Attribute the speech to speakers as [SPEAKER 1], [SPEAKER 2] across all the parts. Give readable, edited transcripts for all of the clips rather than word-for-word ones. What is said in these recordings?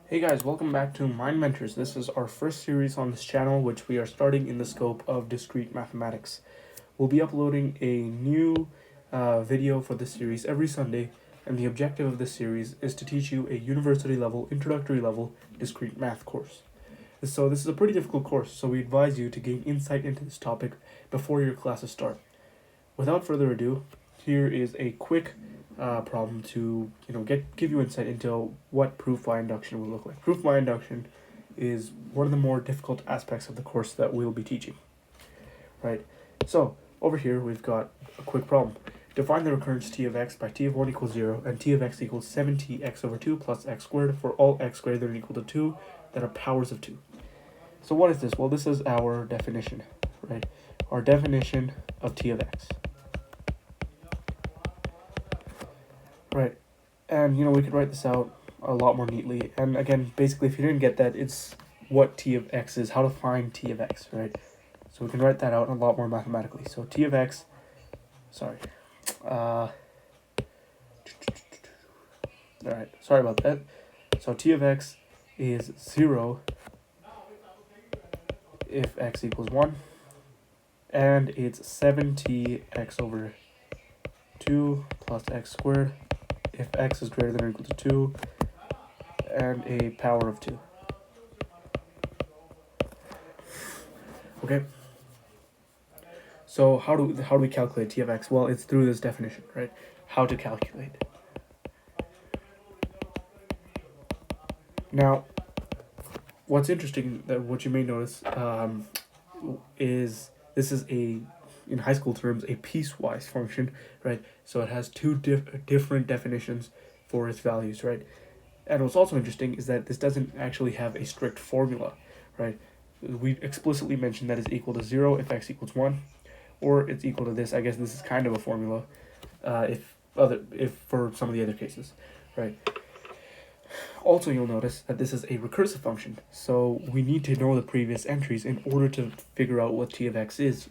[SPEAKER 1] Hey guys, welcome back to Mind Mentors. This is our first series on this channel, which we are starting in the scope of discrete mathematics. We'll be uploading a new video for this series every Sunday, and the objective of this series is to teach you a university level, introductory level discrete math course. So this is a pretty difficult course, so we advise you to gain insight into this topic before your classes start. Without further ado, here is a quick problem to give you insight into what proof by induction will look like. Proof by induction is one of the more difficult aspects of the course that we'll be teaching. Right. So over here we've got a quick problem. Define the recurrence t of x by t of 1 equals 0 and t of x equals 7t(x over 2 plus x squared) for all x greater than or equal to 2 that are powers of 2. So what is this? Well, this is our definition, right? Our definition of t of x. Right, and we could write this out a lot more neatly. And again, basically, if you didn't get that, it's what t of x is, how to find t of x, right? So we can write that out a lot more mathematically. So t of x, all right, sorry about that. So t of x is 0 if x equals 1, and it's 7t(x over 2 plus x squared) if x is greater than or equal to 2 and a power of 2. Okay, so how do we calculate t of x? Well, it's through this definition, right? How to calculate. Now, what's interesting, that what you may notice is this is in high school terms, a piecewise function, right? So it has two different definitions for its values, right? And what's also interesting is that this doesn't actually have a strict formula, right? We explicitly mentioned that it's equal to 0 if x equals 1, or it's equal to this. I guess this is kind of a formula if for some of the other cases, right? Also, you'll notice that this is a recursive function, so we need to know the previous entries in order to figure out what t of x is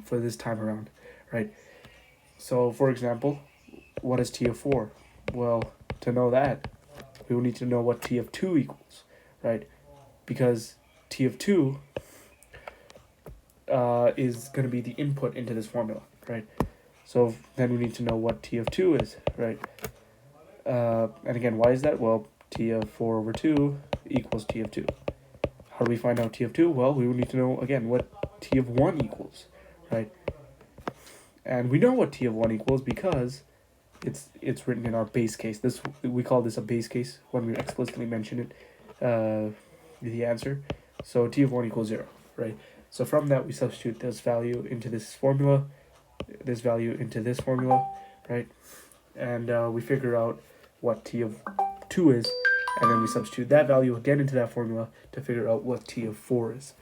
[SPEAKER 1] for this time around, right? So, for example, what is t of 4? Well, to know that, we will need to know what t of 2 equals, right? Because t of 2 is going to be the input into this formula, right? So then we need to know what t of 2 is, right? And again, why is that? Well, t of 4 over 2 equals t of 2. How do we find out t of 2? Well, we would need to know, again, what t of 1 equals, right? And we know what t of 1 equals because it's written in our base case. We call this a base case when we explicitly mention it, the answer. So t of 1 equals 0, right? So from that, we substitute this value into this formula, this value into this formula, right? And we figure out what t of 2 is, and then we substitute that value again into that formula to figure out what t of 4 is,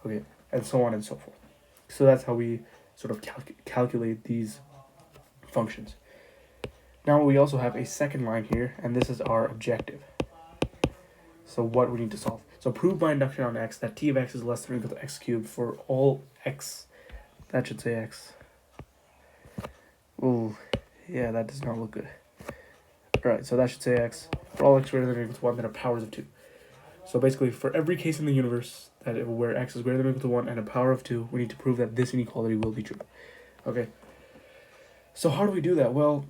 [SPEAKER 1] okay, and so on and so forth. So that's how we sort of calculate these functions. Now we also have a second line here, and this is our objective. So what we need to solve. So prove by induction on x that t of x is less than or equal to x cubed for all x. That should say x. Ooh, yeah, that does not look good. Alright, so that should say x for all x greater than or equal to 1 that are powers of 2. So basically, for every case in the universe where x is greater than or equal to 1 and a power of 2, we need to prove that this inequality will be true. Okay. So how do we do that? Well,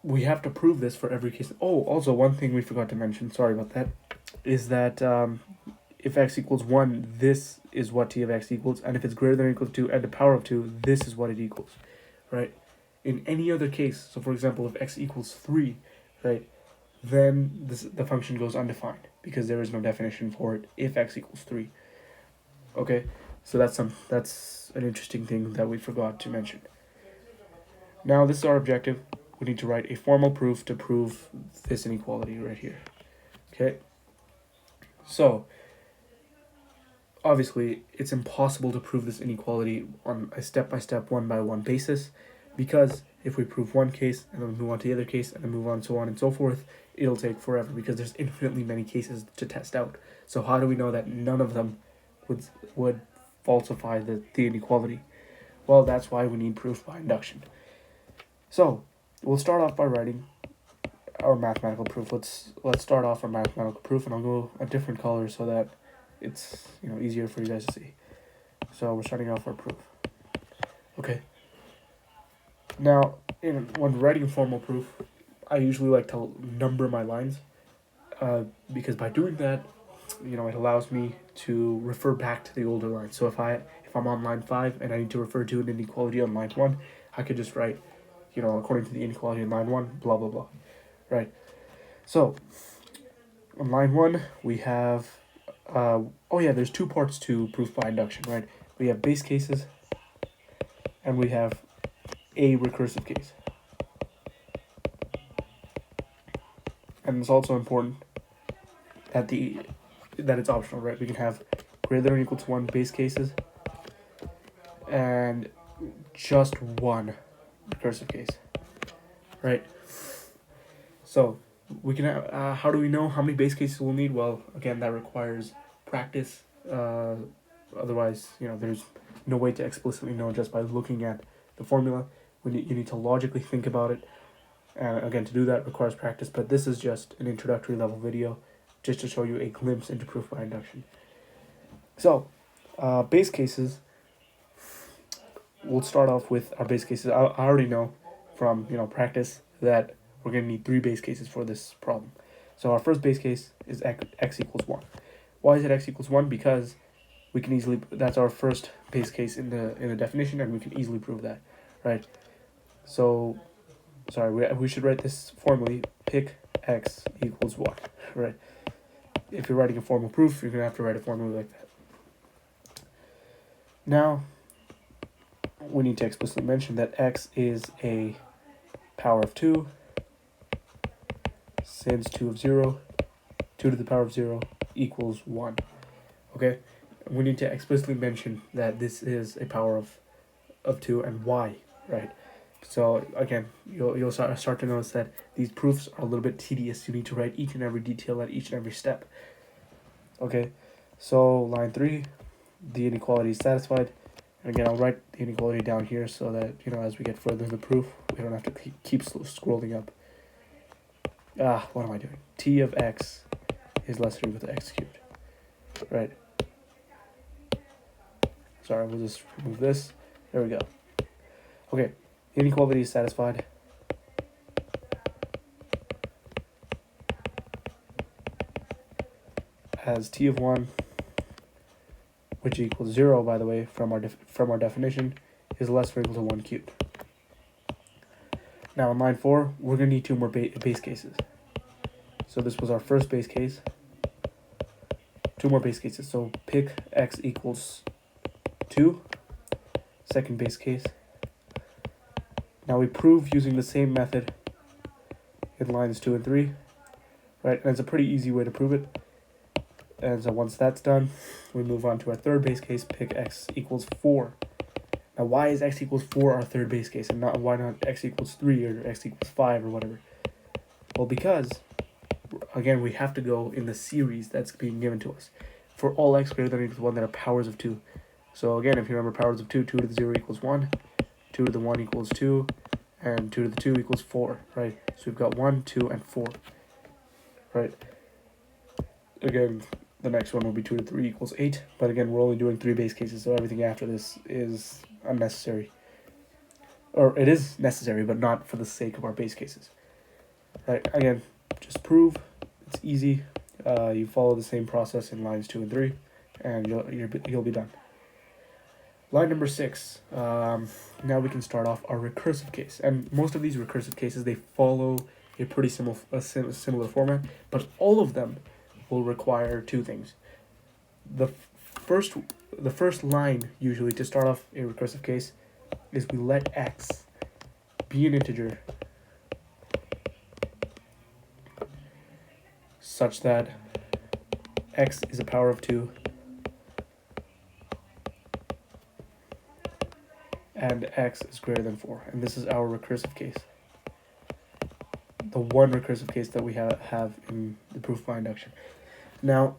[SPEAKER 1] we have to prove this for every case. Oh, also one thing we forgot to mention, sorry about that, is that if x equals 1, this is what t of x equals, and if it's greater than or equal to 2 and the power of 2, this is what it equals, right? In any other case, so for example, if x equals 3, right, then the function goes undefined because there is no definition for it if x equals 3. Okay, so that's an interesting thing that we forgot to mention. Now this is our objective. We need to write a formal proof to prove this inequality right here. Okay, so obviously it's impossible to prove this inequality on a step-by-step, one-by-one basis, because if we prove one case and then move on to the other case and then move on so on and so forth, it'll take forever because there's infinitely many cases to test out. So how do we know that none of them would falsify the inequality? Well, that's why we need proof by induction. So we'll start off by writing our mathematical proof. Let's start off our mathematical proof, and I'll go a different color so that it's easier for you guys to see. So we're starting off our proof. Okay. Now, when writing formal proof, I usually like to number my lines, because by doing that, it allows me to refer back to the older line. So if I'm on line 5 and I need to refer to an inequality on line 1, I could just write, according to the inequality in line 1, blah blah blah, right? So on line 1 we have, there's two parts to proof by induction, right? We have base cases, and we have a recursive case. And it's also important that it's optional, right? We can have greater than or equal to 1 base cases and just one recursive case, right? So we can have, how do we know how many base cases we'll need? Well, again, that requires practice. Otherwise, there's no way to explicitly know just by looking at the formula. You need to logically think about it. And again, to do that requires practice, but this is just an introductory level video just to show you a glimpse into proof by induction. So, base cases, we'll start off with our base cases. I already know from practice that we're going to need 3 base cases for this problem. So our first base case is x equals 1. Why is it x equals 1? Because we can easily, that's our first base case in the definition, and we can easily prove that, right? So, sorry, we should write this formally. Pick x equals 1, right? If you're writing a formal proof, you're going to have to write a formula like that. Now, we need to explicitly mention that x is a power of 2, since 2 to the power of 0 equals 1. Okay? We need to explicitly mention that this is a power of 2 and why, right? So again, you'll start to notice that these proofs are a little bit tedious. You need to write each and every detail at each and every step. Okay, so line 3, the inequality is satisfied. And again, I'll write the inequality down here so that, as we get further in the proof, we don't have to keep scrolling up. What am I doing? T of x is less than or equal to x cubed, right? Sorry, we'll just remove this. There we go. Okay, the inequality is satisfied. As t of 1, which equals 0, by the way, from our definition, is less than or equal to 1 cubed. Now in line 4, we're going to need 2 more base cases. So this was our first base case. 2 more base cases. So pick x equals 2, second base case. Now we prove using the same method in lines 2 and 3, right? And it's a pretty easy way to prove it. And so once that's done, we move on to our third base case, pick x equals 4. Now why is x equals 4 our third base case, and why not x equals 3 or x equals 5 or whatever? Well, because, again, we have to go in the series that's being given to us. For all x greater than or equal to 1 that are powers of 2. So again, if you remember powers of 2, 2 to the 0 equals 1, 2 to the 1 equals 2, and 2 to the 2 equals 4, right? So we've got 1, 2, and 4, right? Again, the next one will be 2 to 3 equals 8, but again, we're only doing 3 base cases, so everything after this is unnecessary. Or it is necessary, but not for the sake of our base cases. Right, again, just prove, it's easy. You follow the same process in lines 2 and 3, and you'll be done. Line number 6, now we can start off our recursive case. And most of these recursive cases, they follow a pretty similar format, but all of them will require 2 things. The first line, usually, to start off a recursive case is we let x be an integer such that x is a power of 2 and x is greater than 4. And this is our recursive case. The one recursive case that we have in the proof by induction. Now,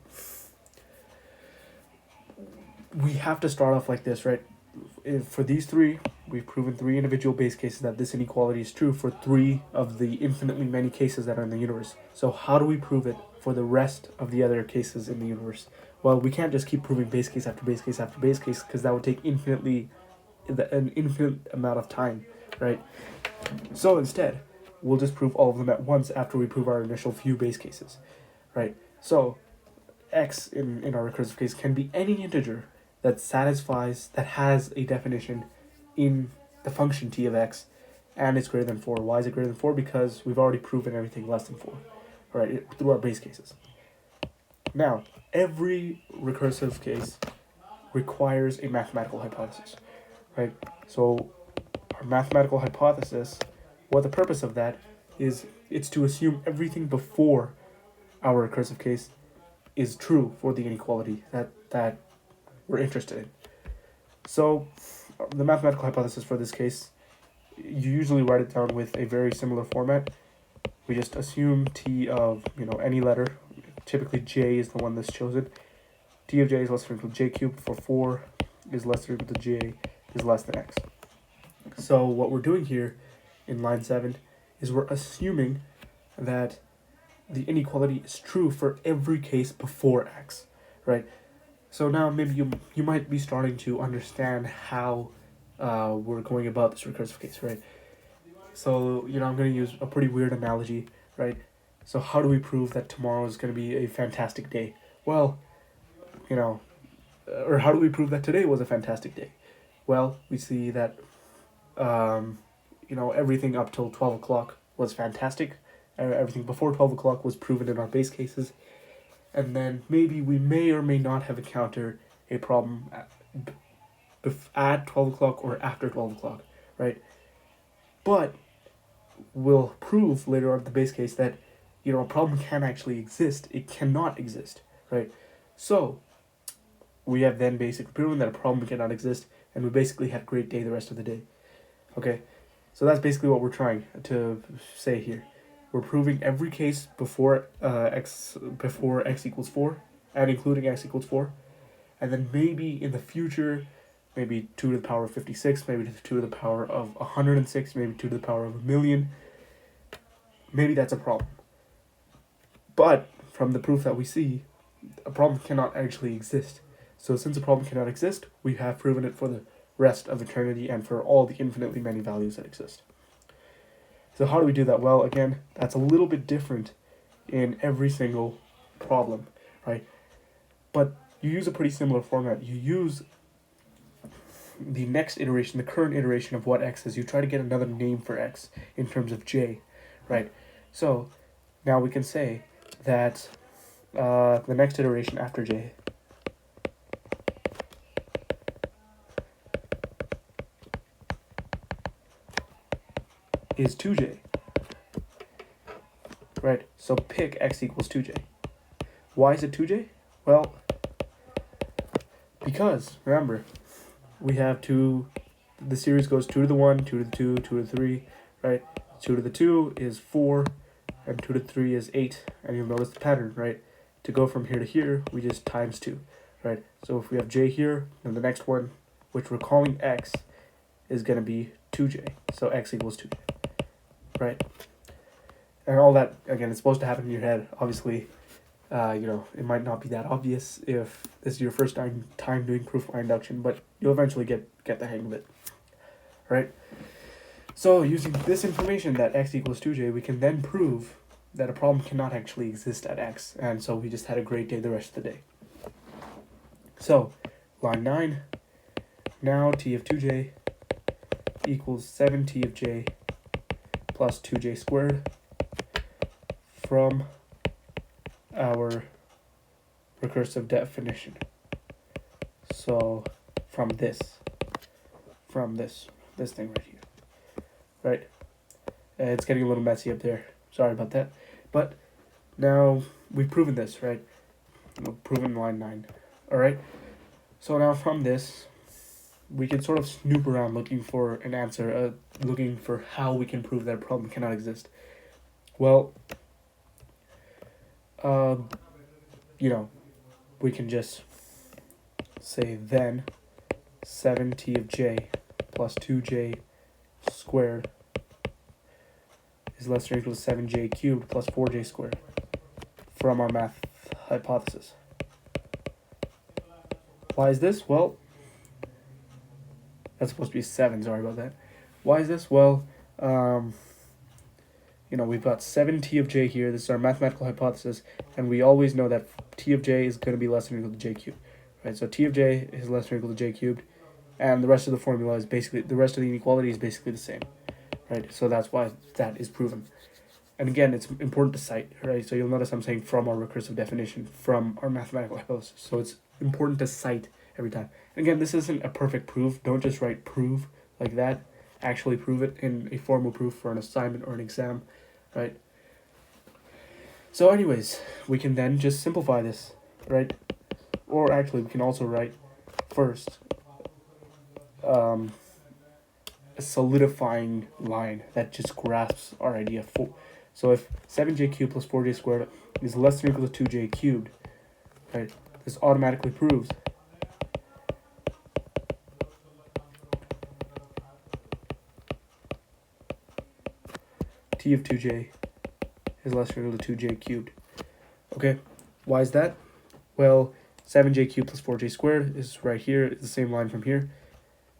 [SPEAKER 1] we have to start off like this, right? For these 3, we've proven 3 individual base cases that this inequality is true for 3 of the infinitely many cases that are in the universe. So how do we prove it for the rest of the other cases in the universe? Well, we can't just keep proving base case after base case after base case, because that would take an infinite amount of time, right? So instead, we'll just prove all of them at once after we prove our initial few base cases, right? So x in our recursive case can be any integer that has a definition in the function t of x, and it's greater than 4. Why is it greater than 4? Because we've already proven everything less than 4, right, through our base cases. Now, every recursive case requires a mathematical hypothesis, right? So our mathematical hypothesis, what the purpose of that is, it's to assume everything before our recursive case is true for the inequality that we're interested in. So the mathematical hypothesis for this case, you usually write it down with a very similar format. We just assume t of any letter, typically j is the one that's chosen. T of j is less than or equal to j cubed for 4 is less than or equal to j is less than x. So what we're doing here in line 7 is we're assuming that the inequality is true for every case before x, right? So now maybe you might be starting to understand how we're going about this recursive case, right? So, I'm going to use a pretty weird analogy, right? So how do we prove that tomorrow is going to be a fantastic day? Well, or how do we prove that today was a fantastic day? Well, we see that, everything up till 12 o'clock was fantastic. Everything before 12 o'clock was proven in our base cases. And then maybe we may or may not have encountered a problem at 12 o'clock or after 12 o'clock, right? But we'll prove later on in the base case that, a problem can actually exist. It cannot exist, right? So we have then basically proven that a problem cannot exist, and we basically had a great day the rest of the day. Okay, so that's basically what we're trying to say here. We're proving every case before x equals 4, and including x equals 4, and then maybe in the future, maybe 2 to the power of 56, maybe 2 to the power of 106, maybe 2 to the power of 1,000,000. Maybe that's a problem. But from the proof that we see, a problem cannot actually exist. So since a problem cannot exist, we have proven it for the rest of eternity and for all the infinitely many values that exist. So how do we do that? Well, again, that's a little bit different in every single problem, right? But you use a pretty similar format. You use the next iteration, the current iteration of what x is. You try to get another name for x in terms of j, right? So now we can say that the next iteration after j is 2j, right? So pick x equals 2j. Why is it 2j? Well, because, remember, we have the series goes 2 to the 1, 2 to the 2, 2 to the 3, right? 2 to the 2 is 4, and 2 to the 3 is 8, and you'll notice the pattern, right? To go from here to here, we just times 2, right? So if we have j here, then the next one, which we're calling x, is going to be 2j, so x equals 2j, right? And all that, again, it's supposed to happen in your head. Obviously, it might not be that obvious if this is your first time doing proof by induction, but you'll eventually get the hang of it, right? So using this information that x equals 2j, we can then prove that a problem cannot actually exist at x, and so we just had a great day the rest of the day. So, line 9, now t of 2j equals 7t of j plus 2j squared from our recursive definition. So from this thing right here, right? It's getting a little messy up there. Sorry about that. But now we've proven this, right? We've proven line 9. All right. So now from this, we can sort of snoop around looking for an answer, looking for how we can prove that a problem cannot exist. Well, we can just say then 7t of j plus 2j squared is less than or equal to 7j cubed plus 4j squared from our math hypothesis. Why is this? Well, that's supposed to be 7, sorry about that. Why is this? Well, we've got 7t of j here. This is our mathematical hypothesis, and we always know that t of j is going to be less than or equal to j cubed. Right, so t of j is less than or equal to j cubed, and the rest of the formula is basically, the rest of the inequality is basically the same. Right, so that's why that is proven. And again, it's important to cite, right? So you'll notice I'm saying from our recursive definition, from our mathematical hypothesis. So it's important to cite every time. And again, this isn't a perfect proof. Don't just write prove like that. Actually prove it in a formal proof for an assignment or an exam, right? So anyways, we can then just simplify this, right? Or actually, we can also write first a solidifying line that just grasps our idea. So if 7j cubed plus 4j squared is less than or equal to 2j cubed, right, this automatically proves t of 2j is less than or equal to 2j cubed. Okay, why is that? Well, 7j cubed plus 4j squared is right here. It's the same line from here.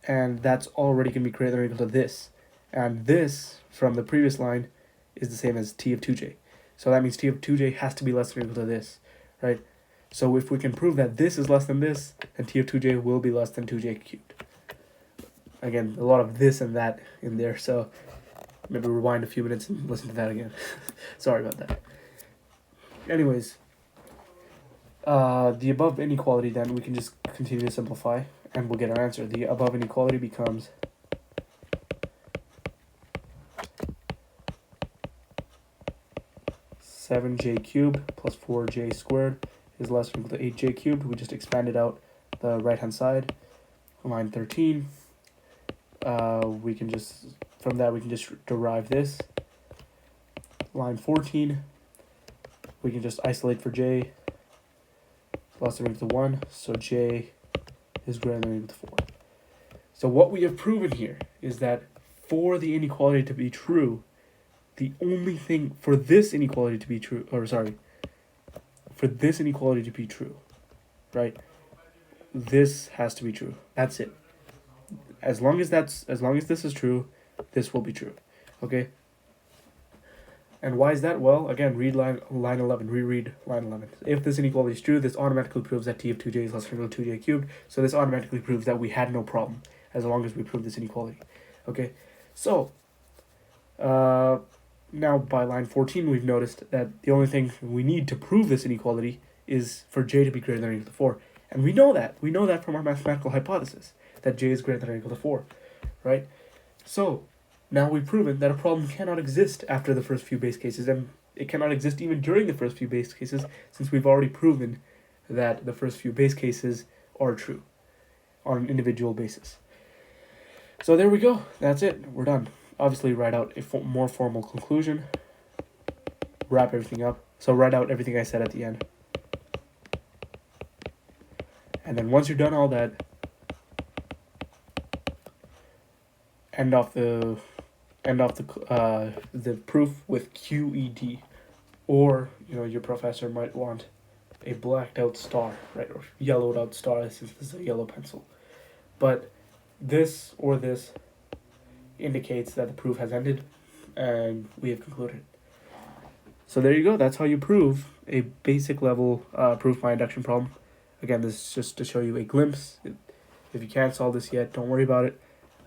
[SPEAKER 1] And that's already going to be greater than or equal to this. And this, from the previous line, is the same as t of 2j. So that means t of 2j has to be less than or equal to this, right? So if we can prove that this is less than this, then t of 2j will be less than 2j cubed. Again, a lot of this and that in there, so maybe rewind a few minutes and listen to that again. Sorry about that. Anyways, the above inequality, then we can just continue to simplify and we'll get our answer. The above inequality becomes 7j cubed plus 4j squared is less than or equal to 8j cubed. We just expanded out the right-hand side. Line 13, we can just, from that we can just derive this. Line 14, we can just isolate for j less than or equal to 1, so j is greater than or equal to 4. So what we have proven here is that for the inequality to be true, the only thing for this inequality to be true, for this inequality to be true, right? This has to be true. That's it. As long as this is true, this will be true. Okay? And why is that? Well, again, read line 11, reread line 11. If this inequality is true, this automatically proves that t of 2j is less than or equal to 2j cubed. So this automatically proves that we had no problem as long as we prove this inequality. Okay? So, now by line 14, we've noticed that the only thing we need to prove this inequality is for j to be greater than or equal to 4. And we know that. We know that from our mathematical hypothesis, that j is greater than or equal to 4, right? So, now we've proven that a problem cannot exist after the first few base cases, and it cannot exist even during the first few base cases, since we've already proven that the first few base cases are true on an individual basis. So there we go. That's it. We're done. Obviously, write out a more formal conclusion. Wrap everything up. So write out everything I said at the end. And then once you're done all that, end off the proof with QED, or your professor might want a blacked out star, right, or yellowed out star since this is a yellow pencil. But this or this indicates that the proof has ended and we have concluded. So there you go. That's how you prove a basic level proof by induction problem. Again, this is just to show you a glimpse. If you can't solve this yet, don't worry about it.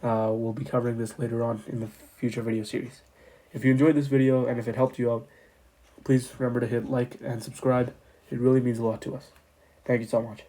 [SPEAKER 1] We'll be covering this later on in the future video series. If you enjoyed this video and if it helped you out, please remember to hit like and subscribe. It really means a lot to us. Thank you so much.